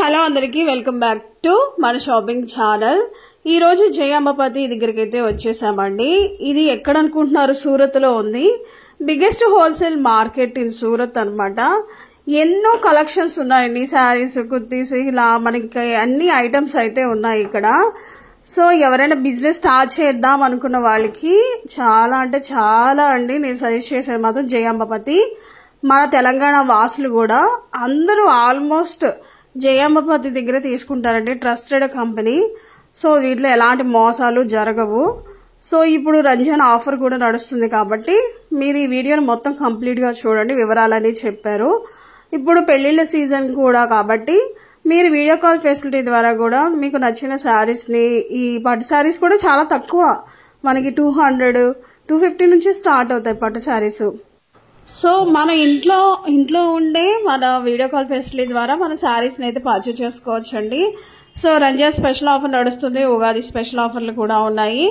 Hello అందరికీ welcome back to మన shopping channel. ఈ రోజు జయాంబపతి దగ్గరికి అయితే వచ్చేసామండి. ఇది ఎక్కడ అనుకుంటున్నారు? సూరత్ లో ఉంది. Biggest wholesale market in Surat అన్నమాట. ఎన్నో కలెక్షన్స్ ఉన్నాయండి. శారీస్, కుర్తీస్, ఇలా మనకి అన్ని ఐటమ్స్ అయితే ఉన్నాయి ఇక్కడ. సో ఎవరైనా బిజినెస్ స్టార్ట్ చేద్దాం అనుకున్న వాళ్ళకి చాలా అంటే చాలా అండి నేను సజెస్ట్ చేసేది మాత్రం జయాంబపతి. మన తెలంగాణ వాసులు కూడా అందరూ ఆల్మోస్ట్ జయాంబపతి దగ్గర తీసుకుంటారండి. Trusted company. సో వీటిలో ఎలాంటి మోసాలు జరగవు. సో ఇప్పుడు రంజాన్ ఆఫర్ కూడా నడుస్తుంది కాబట్టి మీరు ఈ వీడియోని మొత్తం కంప్లీట్ గా చూడండి. వివరాలని చెప్పారు. ఇప్పుడు పెళ్లిళ్ల సీజన్ కూడా కాబట్టి మీరు వీడియో కాల్ ఫెసిలిటీ ద్వారా కూడా మీకు నచ్చిన శారీస్ ని, ఈ పట్టు శారీస్ కూడా చాలా తక్కువ, మనకి 200, 250 నుంచి స్టార్ట్ అవుతాయి పట్టు శారీస్. సో మన ఇంట్లో ఉండే మన వీడియో కాల్ ఫెసిలిటీ ద్వారా మన శారీస్ ని అయితే పర్చేజ్ చేసుకోవచ్చు అండి. సో రంజాన్ స్పెషల్ ఆఫర్ నడుస్తుంది. ఉగాది స్పెషల్ ఆఫర్లు కూడా ఉన్నాయి.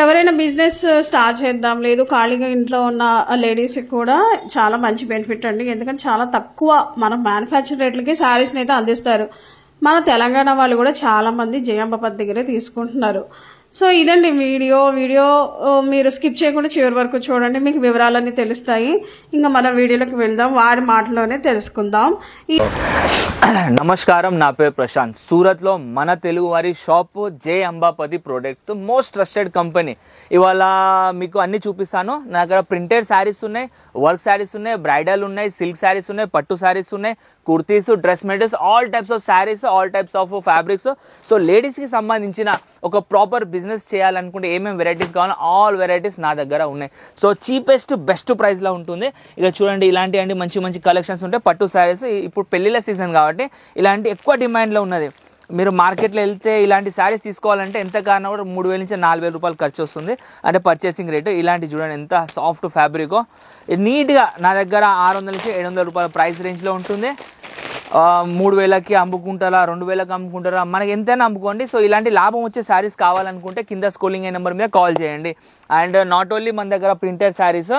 ఎవరైనా బిజినెస్ స్టార్ట్ చేద్దాం, లేదు ఖాళీగా ఇంట్లో ఉన్న లేడీస్ కి కూడా చాలా మంచి బెనిఫిట్ అండి. ఎందుకంటే చాలా తక్కువ మన మ్యానుఫ్యాక్చర్ రేట్లకి శారీస్ ని అయితే అందిస్తారు. మన తెలంగాణ వాళ్ళు కూడా చాలా మంది జయాంబపతి దగ్గరే తీసుకుంటున్నారు. సో ఇదండి వీడియో మీరు స్కిప్ చేయకుండా చివరి వరకు చూడండి. మీకు వివరాలన్నీ తెలుస్తాయి. ఇంకా మన వీడియోలోకి వెళ్దాం. వారి మాటలోనే తెలుసుకుందాం. నమస్కారం, నా పేరు ప్రశాంత్. సూరత్లో మన తెలుగు వారి షాప్ జయాంబపతి ప్రోడక్ట్, మోస్ట్ ట్రస్టెడ్ కంపెనీ. ఇవాళ మీకు అన్ని చూపిస్తాను. నా దగ్గర ప్రింటెడ్ శారీస్ ఉన్నాయి, వర్క్ శారీస్ ఉన్నాయి, బ్రైడల్ ఉన్నాయి, సిల్క్ శారీస్ ఉన్నాయి, పట్టు శారీస్ ఉన్నాయి, kurtis, dress materials, all types of saris, all types of fabrics. So లేడీస్కి సంబంధించిన ఒక ప్రాపర్ బిజినెస్ చేయాలనుకుంటే ఏమేమి వెరైటీస్ కావాలో ఆల్ వెరైటీస్ నా దగ్గర ఉన్నాయి. సో చీపెస్ట్ బెస్ట్ ప్రైస్లో ఉంటుంది. ఇక చూడండి, ఇలాంటి మంచి మంచి కలెక్షన్స్ ఉంటాయి. పట్టు శారీస్ ఇప్పుడు పెళ్లిళ్ళ సీజన్ కాబట్టి ఇలాంటి ఎక్కువ డిమాండ్లో ఉన్నది. మీరు మార్కెట్లో వెళ్తే ఇలాంటి శారీస్ తీసుకోవాలంటే ఎంత కారణం కూడా 3,000 నుంచి 4,000 రూపాయలు ఖర్చు వస్తుంది. అంటే పర్చేసింగ్ రేటు. ఇలాంటి చూడండి ఎంత సాఫ్ట్ ఫ్యాబ్రికో. నీట్గా నా దగ్గర 600 నుంచి 700 రూపాయల ప్రైస్ రేంజ్లో ఉంటుంది. 3,000కి అమ్ముకుంటారా, 2,000కి అమ్ముకుంటారా, మనకి ఎంతైనా అమ్ముకోండి. సో ఇలాంటి లాభం వచ్చే శారీస్ కావాలనుకుంటే కింద స్క్రోలింగ్ అయ్యే నెంబర్ మీద కాల్ చేయండి. అండ్ నాట్ ఓన్లీ మన దగ్గర ప్రింటెడ్ శారీస్,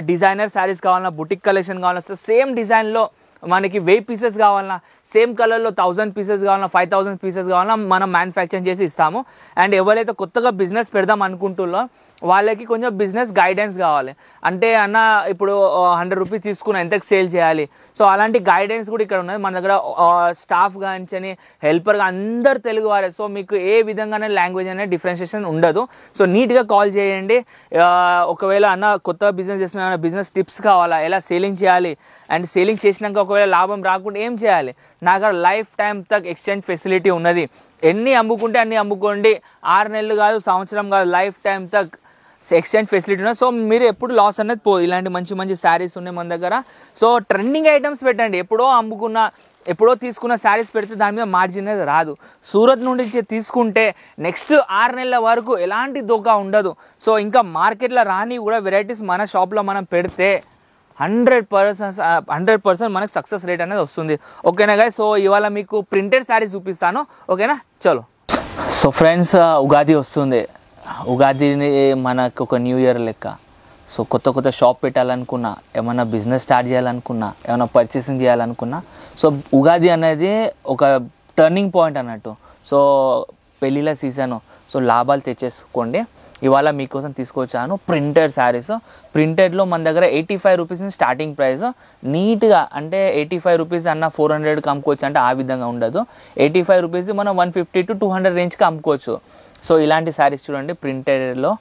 డిజైనర్ శారీస్ కావాలన్నా, బుటిక్ కలెక్షన్ కావాలన్నా, సేమ్ డిజైన్లో మనకి 1000 పీసెస్ కావాలన్నా, సేమ్ కలర్లో 1000 పీసెస్ కావాలన్నా, 5000 పీసెస్ కావాలన్నా మనం మ్యానుఫ్యాక్చరింగ్ చేసి ఇస్తాము. అండ్ ఎవరైతే కొత్తగా బిజినెస్ పెడదాం అనుకుంటున్నారో వాళ్ళకి కొంచెం బిజినెస్ గైడెన్స్ కావాలి. అంటే అన్న ఇప్పుడు 100 రూపీస్ తీసుకున్న ఎంతకు సేల్ చేయాలి, సో అలాంటి గైడెన్స్ కూడా ఇక్కడ ఉన్నది. మన దగ్గర స్టాఫ్ కానీ హెల్పర్గా అందరు తెలుగు వారే. సో మీకు ఏ విధంగానే లాంగ్వేజ్ అనేది డిఫరెన్షియేషన్ ఉండదు. సో నీట్గా కాల్ చేయండి. ఒకవేళ అన్న కొత్త బిజినెస్ చేస్తున్న బిజినెస్ టిప్స్ కావాలా, ఎలా సేలింగ్ చేయాలి, అండ్ సేలింగ్ చేసినాక ఒకవేళ లాభం రాకుండా ఏం చేయాలి, నా దగ్గర లైఫ్ టైం తక్ ఎక్స్చేంజ్ ఫెసిలిటీ ఉన్నది. ఎన్ని అమ్ముకుంటే అన్ని అమ్ముకోండి. 6 నెలలు కాదు, సంవత్సరం కాదు, లైఫ్ టైం తక్ ఎక్స్చేంజ్ ఫెసిలిటీ ఉన్నది. సో మీరు ఎప్పుడు లాస్ అనేది ఇలాంటి మంచి శారీస్ ఉన్నాయి మన దగ్గర. సో ట్రెండింగ్ ఐటమ్స్ పెట్టండి. ఎప్పుడో తీసుకున్న శారీస్ పెడితే దాని మీద మార్జిన్ అనేది రాదు. సూరత్ నుండి తీసుకుంటే నెక్స్ట్ 6 నెలల వరకు ఎలాంటి దోకా ఉండదు. సో ఇంకా మార్కెట్లో రాని కూడా వెరైటీస్ మన షాప్లో మనం పెడితే 100% మనకు సక్సెస్ రేట్ అనేది వస్తుంది. ఓకేనా గాయ్? సో ఇవాళ మీకు ప్రింటెడ్ శారీస్ చూపిస్తాను. ఓకేనా? చలో. సో ఫ్రెండ్స్, ఉగాది వస్తుంది. ఉగాదిని మనకు ఒక న్యూ ఇయర్ లెక్క. సో కొత్త షాప్ పెట్టాలనుకున్నా, ఏమైనా బిజినెస్ స్టార్ట్ చేయాలనుకున్నా, ఏమైనా పర్చేసింగ్ చేయాలనుకున్నా, సో ఉగాది అనేది ఒక టర్నింగ్ పాయింట్ అన్నట్టు. సో పెళ్ళిళ్ళ సీజను, సో లాభాలు తెచ్చేసుకోండి. ఇవాళ మీకోసం తీసుకొచ్చాను ప్రింటెడ్ శారీస్. ప్రింటెడ్లో మన దగ్గర 85 రూపీస్ స్టార్టింగ్ ప్రైస్. నీట్గా అంటే 85 రూపీస్ అన్న 400కి అమ్ముకోవచ్చు అంటే ఆ విధంగా ఉండదు. 85 రూపీస్ మనం 150 to 200 రేంజ్కి అమ్ముకోవచ్చు. సో ఇలాంటి శారీస్ చూడండి, ప్రింటెడ్లో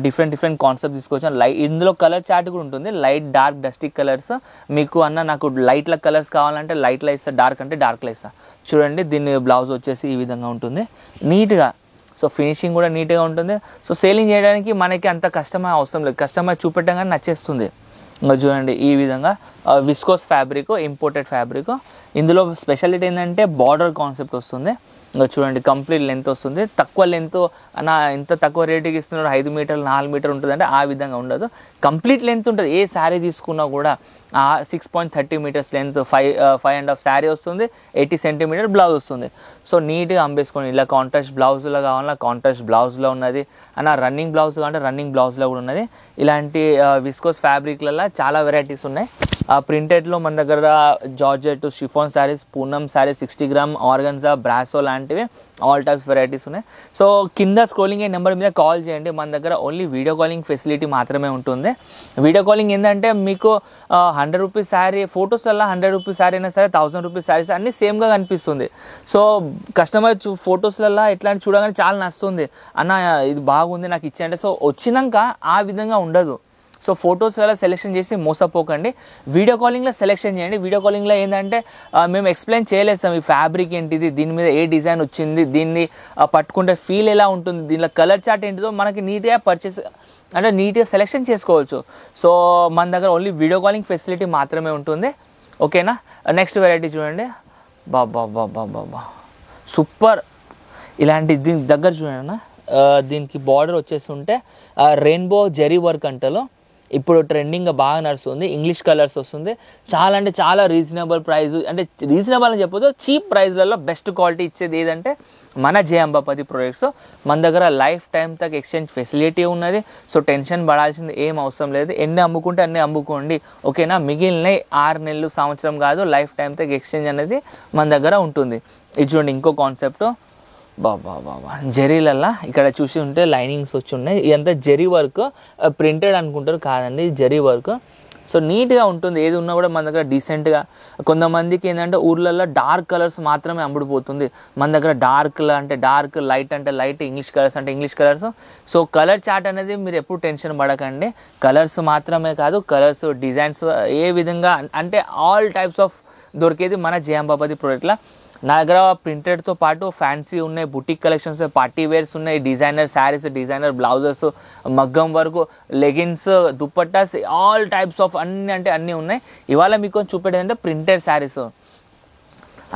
డిఫరెంట్ కాన్సెప్ట్ తీసుకోవచ్చు. ఇందులో కలర్ చార్ట్ కూడా ఉంటుంది. Light, dark, dusky colours. మీకు నాకు లైట్ల కలర్స్ కావాలంటే లైట్లో ఇస్తా, డార్క్ అంటే డార్క్లో ఇస్తా. చూడండి, దీని బ్లౌజ్ వచ్చేసి ఈ విధంగా ఉంటుంది నీట్గా. సో ఫినిషింగ్ కూడా నీట్గా ఉంటుంది. సో సేలింగ్ చేయడానికి మనకి అంత కస్టమర్ అవసరం లేదు. కస్టమర్ చూపెట్టగానే నచ్చేస్తుంది. ఇంకా చూడండి, ఈ విధంగా విస్కోస్ ఫ్యాబ్రిక్, ఇంపోర్టెడ్ ఫ్యాబ్రిక్. ఇందులో స్పెషాలిటీ ఏంటంటే బార్డర్ కాన్సెప్ట్ వస్తుంది. ఇంకా చూడండి, కంప్లీట్ లెంత్ వస్తుంది. తక్కువ లెంత్ అన్న ఇంత తక్కువ రేటుకి ఇస్తున్నాడు, 5 మీటర్లు 4 మీటర్లు ఉంటుంది అంటే ఆ విధంగా ఉండదు. కంప్లీట్ లెంత్ ఉంటుంది. ఏ శారీ తీసుకున్నా కూడా 6.30 మీటర్స్ లెంత్, 5.5 శారీ వస్తుంది, 80 సెంటీమీటర్ బ్లౌజ్ వస్తుంది. సో నీట్గా అంబేసుకొని ఇలా కాంట్రాస్ట్ బ్లౌజ్లో కావాలన్నా కాంట్రాస్ట్ బ్లౌజ్లో ఉన్నది, అన్న రన్నింగ్ బ్లౌజ్ కావాలంటే రన్నింగ్ బ్లౌజ్లో కూడా ఉన్నది. ఇలాంటి విస్కోస్ ఫ్యాబ్రిక్లలో చాలా వెరైటీస్ ఉన్నాయి. ప్రింటెడ్లో మన దగ్గర georgette, chiffon chiffon saris, Poonam saris, 60 gram organza, brasso లాంటివి ఆల్ టైప్స్ వెరైటీస్ ఉన్నాయి. సో కింద స్క్రోలింగ్ అయ్యే నెంబర్ మీద కాల్ చేయండి. మన దగ్గర ఓన్లీ వీడియో కాలింగ్ ఫెసిలిటీ మాత్రమే ఉంటుంది. వీడియో కాలింగ్ ఏంటంటే మీకు 100 రూపీస్ శారీ ఫొటోస్లలో 100 రూపీస్ శారీ అయినా సరే 1000 రూపీస్ శారీస్ అన్నీ సేమ్గా కనిపిస్తుంది. సో కస్టమర్ ఫొటోస్లలో ఇట్లాంటి చూడగానే చాలా నచ్చుతుంది, అన్న ఇది బాగుంది నాకు ఇచ్చేయండి. సో వచ్చినాక ఆ విధంగా ఉండదు. సో ఫొటోస్లలో సెలెక్షన్ చేసి మోసపోకండి, వీడియో కాలింగ్లో సెలెక్షన్ చేయండి. వీడియో కాలింగ్లో ఏంటంటే మేము ఎక్స్ప్లెయిన్ చేయలేస్తాం ఈ ఫ్యాబ్రిక్ ఏంటిది, దీని మీద ఏ డిజైన్ వచ్చింది, దీన్ని పట్టుకుంటే ఫీల్ ఎలా ఉంటుంది, దీనిలో కలర్ చార్ట్ ఏంటిదో మనకి నీట్గా పర్చేస్ అంటే నీట్గా సెలెక్షన్ చేసుకోవచ్చు. సో మన దగ్గర ఓన్లీ వీడియో కాలింగ్ ఫెసిలిటీ మాత్రమే ఉంటుంది. ఓకేనా. నెక్స్ట్ వెరైటీ చూడండి, బాబా సూపర్. ఇలాంటి దీని దగ్గర చూడండి, దీనికి బార్డర్ వచ్చేసి ఉంటే రెయిన్బో జరీ వర్క్ అంటారు. ఇప్పుడు ట్రెండింగ్గా బాగా నడుస్తుంది, ఇంగ్లీష్ కలర్స్ వస్తుంది. చాలా అంటే చాలా రీజనబుల్ ప్రైస్, అంటే రీజనబుల్ అని చెప్పొద్దు, చీప్ ప్రైస్లలో బెస్ట్ క్వాలిటీ ఇచ్చేది ఏదంటే మన జే అంబాపతి ప్రొడక్ట్స్. మన దగ్గర లైఫ్ టైం తగ్గ ఎక్స్చేంజ్ ఫెసిలిటీ ఉన్నది. సో టెన్షన్ పడాల్సింది ఏం అవసరం లేదు, ఎన్ని అమ్ముకుంటే అన్నీ అమ్ముకోండి. ఓకేనా. మిగిలిన 6 నెలలు సంవత్సరం కాదు, లైఫ్ టైం తగ్గ ఎక్స్చేంజ్ అనేది మన దగ్గర ఉంటుంది. ఇది చూడండి ఇంకో కాన్సెప్ట్, బాబా జరీలల్లా ఇక్కడ చూసి ఉంటే లైనింగ్స్ వచ్చి ఉన్నాయి. ఇదంతా జరీ వర్క్, ప్రింటెడ్ అనుకుంటారు, కాదండి జరీ వర్క్. సో నీట్గా ఉంటుంది, ఏది ఉన్నా కూడా మన దగ్గర డీసెంట్గా. కొంతమందికి ఏంటంటే ఊర్లలో డార్క్ కలర్స్ మాత్రమే అమ్ముడుపోతుంది, మన దగ్గర డార్క్ అంటే డార్క్, లైట్ అంటే లైట్, ఇంగ్లీష్ కలర్స్ అంటే English colours. So colour chart అనేది మీరు ఎప్పుడు టెన్షన్ పడకండి, కలర్స్ మాత్రమే కాదు, కలర్స్ డిజైన్స్ ఏ విధంగా అంటే ఆల్ టైప్స్ ఆఫ్ దొరికేది మన జే అంబాపతి ప్రోడక్ట్లో. నా దగ్గర ప్రింటెడ్తో పాటు ఫ్యాన్సీ ఉన్నాయి, బుటిక్ కలెక్షన్స్, పార్టీ వేర్స్ ఉన్నాయి, డిజైనర్ శారీస్, డిజైనర్ బ్లౌజెస్, మగ్గం వరకు, leggings, dupattas, all types of అన్నీ అంటే అన్నీ ఉన్నాయి. ఇవాళ మీకు చూపెట్టేదంటే ప్రింటెడ్ శారీస్.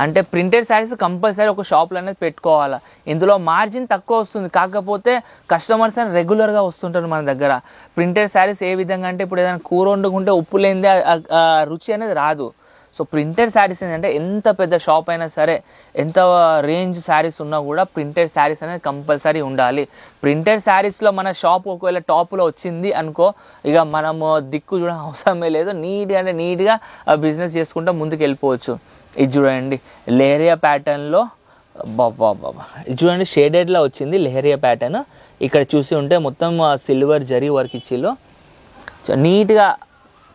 అంటే ప్రింటెడ్ శారీస్ కంపల్సరీ ఒక షాప్లో అనేది పెట్టుకోవాలి. ఇందులో మార్జిన్ తక్కువ వస్తుంది, కాకపోతే కస్టమర్స్ అని రెగ్యులర్గా వస్తుంటారు మన దగ్గర. ప్రింటెడ్ శారీస్ ఏ విధంగా అంటే ఇప్పుడు ఏదైనా కూర వండుకుంటే ఉప్పు లేనిదే రుచి అనేది రాదు. సో ప్రింటెడ్ శారీస్ ఏంటంటే ఎంత పెద్ద షాప్ అయినా సరే, ఎంత రేంజ్ శారీస్ ఉన్నా కూడా ప్రింటెడ్ శారీస్ అనేది కంపల్సరీ ఉండాలి. ప్రింటెడ్ శారీస్లో మన షాప్ ఒకవేళ టాప్లో వచ్చింది అనుకో, ఇక మనము దిక్కు చూడడం అవసరమే లేదు, నీట్గా బిజినెస్ చేసుకుంటూ ముందుకు వెళ్ళిపోవచ్చు. ఇది చూడండి లెహరియా ప్యాటర్న్లో, బాబా ఇది చూడండి షేడెడ్లో వచ్చింది లెహరియా ప్యాటర్న్. ఇక్కడ చూసి ఉంటే మొత్తం సిల్వర్ జరీ వర్క్ ఇచ్చిలో నీట్గా,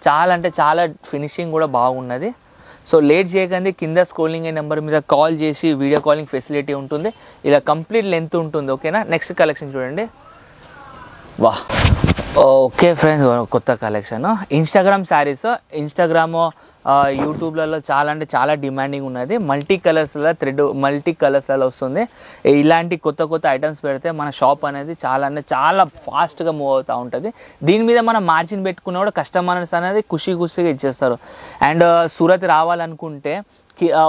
చాలా అంటే చాలా ఫినిషింగ్ కూడా బాగున్నది. సో లేట్ చేయకండి, కింద స్క్రోలింగ్ అయ్యే నెంబర్ మీద కాల్ చేసి వీడియో కాలింగ్ ఫెసిలిటీ ఉంటుంది, ఇలా కంప్లీట్ లెంత్ ఉంటుంది. ఓకేనా. నెక్స్ట్ కలెక్షన్ చూడండి, వా ఓకే ఫ్రెండ్స్, కొత్త కలెక్షన్ ఇన్స్టాగ్రామ్ శారీస్. ఇన్స్టాగ్రామ్ యూట్యూబ్లలో చాలా అంటే చాలా డిమాండింగ్ ఉన్నది. మల్టీ కలర్స్లలో వస్తుంది. ఇలాంటి కొత్త ఐటమ్స్ పెడితే మన షాప్ అనేది చాలా అంటే చాలా ఫాస్ట్గా మూవ్ అవుతూ ఉంటుంది. దీని మీద మనం మార్జిన్ పెట్టుకున్న కూడా కస్టమర్స్ అనేది ఖుషిగా ఇచ్చేస్తారు. అండ్ సూరత్ రావాలనుకుంటే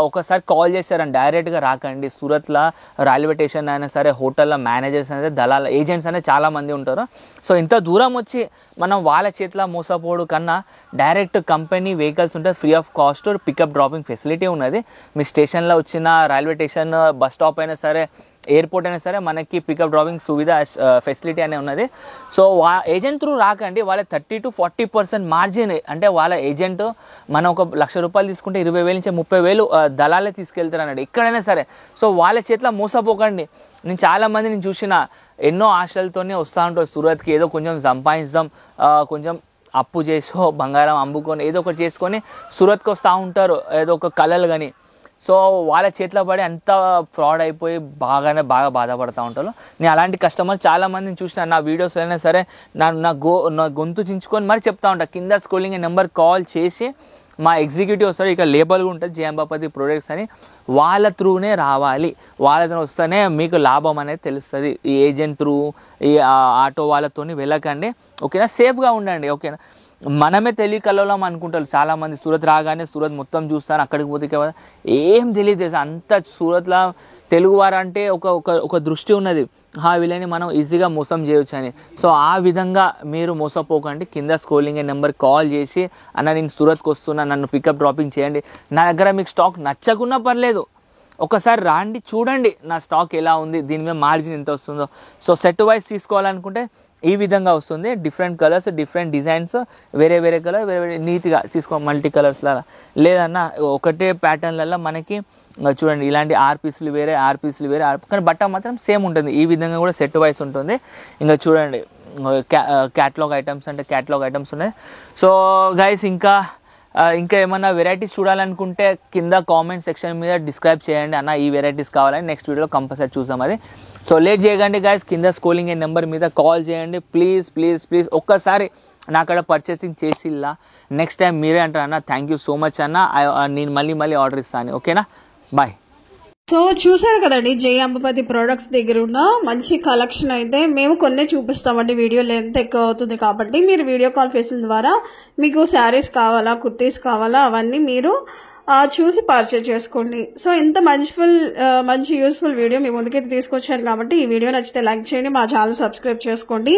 ఒకసారి కాల్ చేస్తారని డైరెక్ట్గా రాకండి. సూరత్లో రైల్వే స్టేషన్ అయినా సరే, హోటల్లో మేనేజర్స్ అనేది, దళాల ఏజెంట్స్ అనేది చాలామంది ఉంటారు. సో ఇంత దూరం వచ్చి మనం వాళ్ళ చేతిలో మోసపోవడం కన్నా డైరెక్ట్ కంపెనీ వెహికల్స్ ఉంటే free of cost pickup dropping facility ఉన్నది. మీ స్టేషన్లో వచ్చిన రైల్వే స్టేషన్, బస్ స్టాప్ అయినా సరే, ఎయిర్పోర్ట్ అయినా సరే మనకి పికప్ డ్రాపింగ్ సువిధ ఫెసిలిటీ అనేది ఉన్నది. సో ఏజెంట్ త్రూ రాకండి, వాళ్ళ 30 to 40% మార్జిన్, అంటే వాళ్ళ ఏజెంట్ మనం ఒక ₹1,00,000 తీసుకుంటే 20,000 నుంచి 30,000 దళాలే తీసుకెళ్తారు అన్నాడు ఎక్కడైనా సరే. సో వాళ్ళ చేతిలో మోసపోకండి. నేను చాలామంది చూసిన ఎన్నో ఆశలతోనే వస్తూ ఉంటారు సూరత్కి, ఏదో కొంచెం సంపాదించాం, కొంచెం అప్పు చేసో బంగారం అమ్ముకొని ఏదో ఒకటి చేసుకొని సూరత్కి వస్తూ ఉంటారు, ఏదో ఒక కళలు కానీ. సో వాళ్ళ చేతిలో పడి అంత ఫ్రాడ్ అయిపోయి బాగా బాధపడుతూ ఉంటారు. నేను అలాంటి కస్టమర్ చాలామందిని చూసిన, నా వీడియోస్ అయినా సరే నా గొంతు చించుకొని మరి చెప్తా ఉంటా. కింద స్క్రోలింగ్ నెంబర్ కాల్ చేసి మా ఎగ్జిక్యూటివ్ వస్తారు, ఇక లేబల్ ఉంటుంది జే అంబాపతి ప్రొడక్ట్స్ అని, వాళ్ళ త్రూనే రావాలి. వాళ్ళ త్రూ వస్తేనే మీకు లాభం అనేది తెలుస్తుంది. ఈ ఏజెంట్ త్రూ, ఈ ఆటో వాళ్ళతో వెళ్ళకండి. ఓకేనా. సేఫ్గా ఉండండి. ఓకేనా. మనమే తెలియకల్లోలం అనుకుంటారు చాలామంది. సూరత్ రాగానే సూరత్ మొత్తం చూస్తాను, అక్కడికి పోతే ఏం తెలియదు. అంత సూరత్లో తెలుగువారు అంటే ఒక దృష్టి ఉన్నది, వీళ్ళని మనం ఈజీగా మోసం చేయొచ్చు అని. సో ఆ విధంగా మీరు మోసపోకండి. కింద స్క్రోలింగ్ నెంబర్ కాల్ చేసి, అన్న నేను సూరత్కి వస్తున్నా, నన్ను పికప్ డ్రాపింగ్ చేయండి, నా దగ్గర మీకు స్టాక్ నచ్చకున్నా పర్లేదు, ఒకసారి రాండి, చూడండి నా స్టాక్ ఎలా ఉంది, దీని మీద మార్జిన్ ఎంత వస్తుందో. సో సెట్ వైజ్ తీసుకోవాలనుకుంటే ఈ విధంగా వస్తుంది. డిఫరెంట్ కలర్స్, డిఫరెంట్ డిజైన్స్, వేరే వేరే కలర్, వేరే వేరే నీట్గా తీసుకో, మల్టీ కలర్స్ లాగా లేదన్నా ఒకటే ప్యాటర్న్లలో మనకి చూడండి ఇలాంటి 6 పీసులు వేరే, 6 పీసులు వేరే, కానీ బట్ట మాత్రం సేమ్ ఉంటుంది. ఈ విధంగా కూడా సెట్ వైస్ ఉంటుంది. ఇంకా చూడండి క్యాటలాగ్ ఐటమ్స్ అంటే క్యాటలాగ్ ఐటమ్స్ ఉన్నాయి. సో గైస్ ఇంకా ఏమన్నా వెరైటీస్ చూడాలనుకుంటే కింద కామెంట్ సెక్షన్ మీద డిస్క్రైబ్ చేయండి అన్న ఈ వెరైటీస్ కావాలని, నెక్స్ట్ వీడియోలో కంపల్సరీ చూసాం అది. సో లేట్ చేయకండి గైస్, కింద స్క్రోలింగ్ అయ్యే నెంబర్ మీద కాల్ చేయండి ప్లీజ్ ప్లీజ్ ప్లీజ్. ఒక్కసారి నా అక్కడ పర్చేసింగ్ చేసిల్లా నెక్స్ట్ టైం మీరే అంటారు అన్న థ్యాంక్ యూ సో మచ్ అన్న, నేను మళ్ళీ ఆర్డర్ ఇస్తాను. ఓకేనా, బాయ్. సో చూసారు కదండి జై అంబపతి ప్రొడక్ట్స్ దగ్గర ఉన్న మంచి కలెక్షన్ అయితే మేము కొన్ని చూపిస్తామండి. వీడియో లెంత్ ఎక్కువ అవుతుంది కాబట్టి మీరు వీడియో కాల్ ఫేసింగ్ ద్వారా మీకు శారీస్ కావాలా, కుర్తీస్ కావాలా అవన్నీ మీరు చూసి పర్చేజ్ చేసుకోండి. సో ఇంత మంచి యూస్ఫుల్ వీడియో మీ ముందుకైతే తీసుకొచ్చాను కాబట్టి ఈ వీడియో నచ్చితే లైక్ చేయండి, మా ఛానల్ సబ్స్క్రైబ్ చేసుకోండి.